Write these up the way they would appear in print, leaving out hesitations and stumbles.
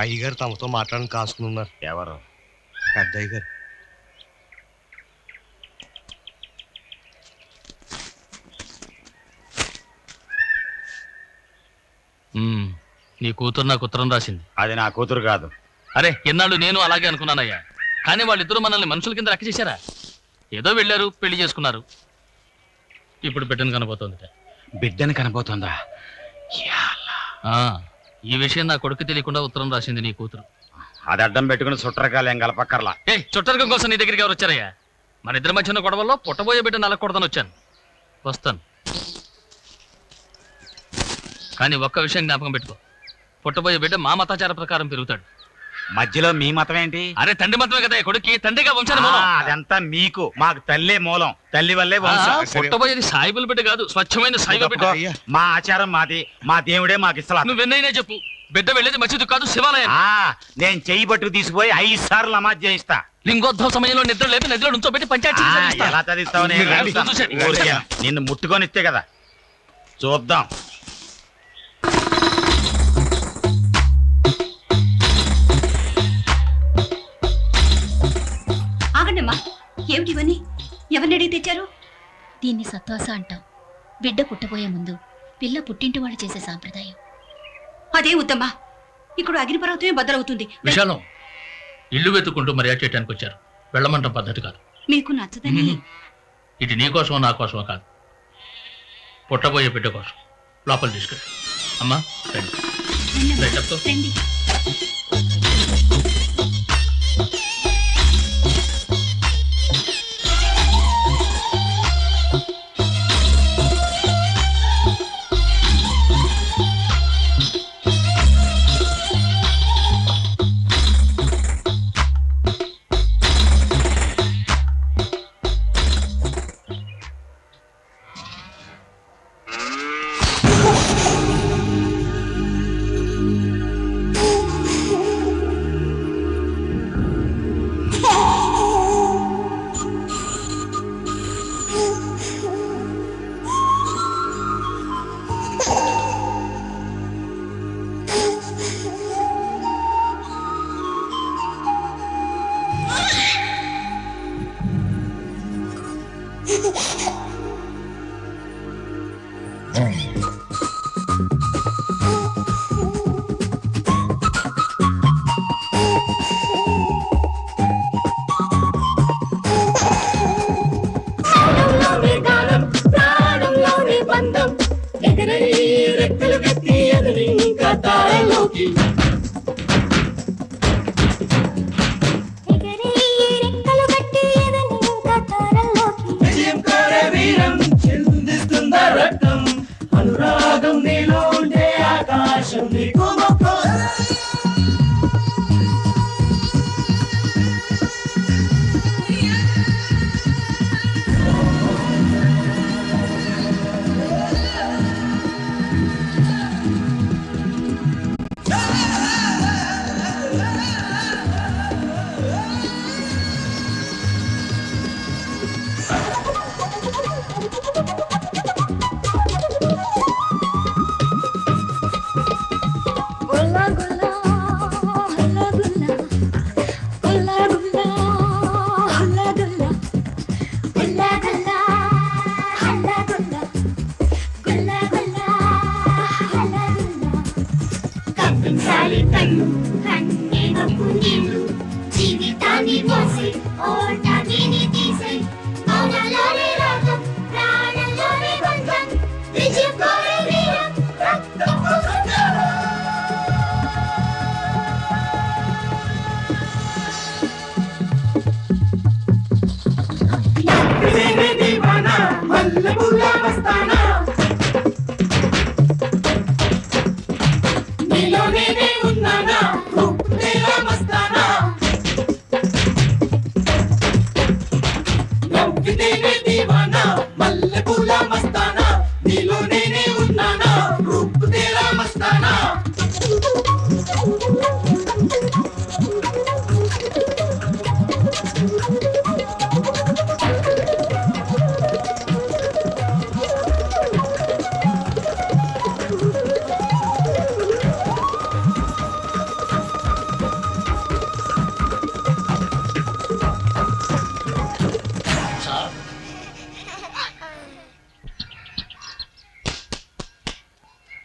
అయ్యగారు తమతో మాట్లాడని కాసుకుని ఉన్నారు. ఎవరు? పెద్దయ్య గారు. నీ కూతురు నాకు ఉత్తరం రాసింది. అది నా కూతురు కాదు. అరే ఎన్నాళ్ళు నేను అలాగే అనుకున్నానయ్యా. కానీ వాళ్ళిద్దరూ మనల్ని మనుషుల కింద లెక్క చేశారా? ఏదో వెళ్ళారు, పెళ్లి చేసుకున్నారు. ఇప్పుడు బిడ్డను కనబోతోంది. బిడ్డను కనబోతుందా? ఈ విషయం నా కొడుకు తెలియకుండా ఉత్తరం రాసింది నీ కూతురు. అది అడ్డం పెట్టుకుని చుట్టరకాలు ఏం కలపక్కర్లా. చుట్టరకం కోసం నీ దగ్గరికి ఎవరు వచ్చారయ్యా? మన ఇద్దరి మధ్యన గొడవల్లో పుట్టబోయే బిడ్డ నలకూడదని వచ్చాను. వస్తాను. కానీ ఒక్క విషయం జ్ఞాపకం పెట్టుకో, పుట్టబోయే బిడ్డ మా మతాచార ప్రకారం పెరుగుతాడు. మధ్యలో మీ మతం ఏంటి? అరే తండ్రి మతమే కదా కొడుక్కి, తండ్రిగా వంశాన్ని మూలం. అదంతా మీకు, మాకు తల్లే మూలం, తల్లి వల్లే వంశం. పుట్టబోయేది సాయిబుల్ బిడ్డ కాదు, స్వచ్ఛమైన సాయిబుల్ బిడ్డ. మా ఆచారం మాది, మా దేవుడే మాకు ఇస్తా. నువ్వెన్నైనా చెప్పు, బిడ్డ వెళ్ళేది మసీదు కాదు, శివాలయం. నేను చెయ్యి పట్టుకు తీసుకుపోయి 5 సార్లు నమాజ్ చేయిస్తా. లింగోద్భవ సమయంలో నిద్ర లేపి నదిలో నుంచోబెట్టి పంచాయతీ ఎలా చదివిస్తావు? నిన్ను ముట్టుకొని ఇస్తే కదా చూద్దాం. ఆగండమ్మా, ఏమిటి ఇవన్నీ? ఎవరిని అడిగి తెచ్చారు? దీన్ని సత్వాస అంటాం. బిడ్డ పుట్టబోయే ముందు పిల్ల పుట్టింటి వాళ్ళు చేసే సాంప్రదాయం. అదే వద్దమ్మా, ఇక్కడ అగ్నిపర్వతమే బద్దలవుతుంది. విశాలం, ఇల్లు వెతుక్కుంటూ మర్యాద చేయడానికి వచ్చారు. వెళ్ళమంటాం పద్ధతి కాదు. మీకు నచ్చదని. ఇది నీ కోసమో నా కోసమో కాదు, పుట్టబోయే బిడ్డ కోసం. లోపల తీసుకెళ్ళి. అమ్మా రండి. రండి.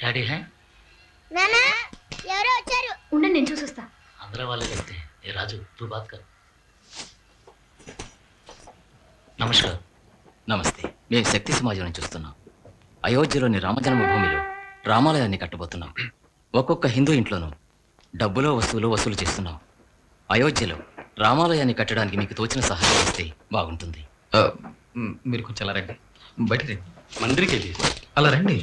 డాడీ హే నానా ఎవరో వచ్చారు. ఉండండి, నేను చూసొస్తా. అందరూ వాళ్ళే చెప్తే ఏ రాజు తూ బాత్ కర్. నమస్కారం. నమస్తే. మేము శక్తి సమాజం నుంచి చూస్తున్నాం. అయోధ్యలోని రామజన్మభూమిలో రామాలయాన్ని కట్టబోతున్నాం. ఒక్కొక్క హిందూ ఇంట్లోనూ డబ్బులో వస్తువులు వసూలు చేస్తున్నాం. అయోధ్యలో రామాలయాన్ని కట్టడానికి మీకు తోచిన సహాయం ఇస్తే బాగుంటుంది. మీరు కొంచెం అలా రండి, బయట రండి. మందిరికి అలా రండి.